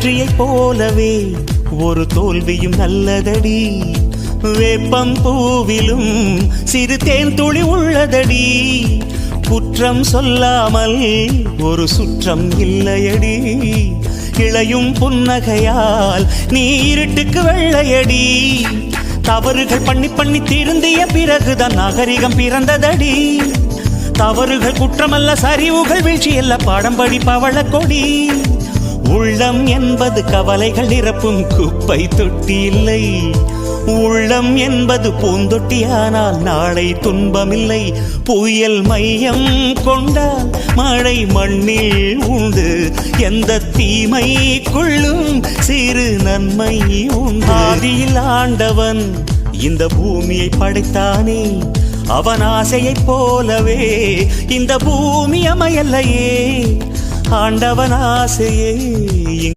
வெற்றியைப் போலவே ஒரு தோல்வியும் நல்லதடி. வேப்பம் பூவிலும் சிறு தேன் துளி உள்ளதடி. குற்றம் சொல்லாமல் ஒரு சுற்றம் இல்லையடி. இளையும் புன்னகையால் நீ இருட்டுக்கு வெள்ளையடி. தவறுகள் பண்ணி பண்ணி திருந்திய பிறகுதான் நாகரிகம் பிறந்ததடி. தவறுகள் குற்றமல்ல, சரிவுகள் வீழ்ச்சியல்ல, பாடம்படி பவள கொடி. உள்ளம் என்பது கவலைகள் நிரப்பும் குப்பை தொட்டி இல்லை. உள்ளம் என்பது பூந்தொட்டியானால் நாளை துன்பமில்லை. புயல் மையம் கொண்டால் மழை மண்ணில் உண்டு. எந்த தீமைக்குள்ளும் சிறு நன்மை உண்டு. ஆதியில் ஆண்டவன் இந்த பூமியை படைத்தானே, அவன் ஆசையைப் போலவே இந்த பூமி அமையல்லையே. ஆண்டவன் ஆசையே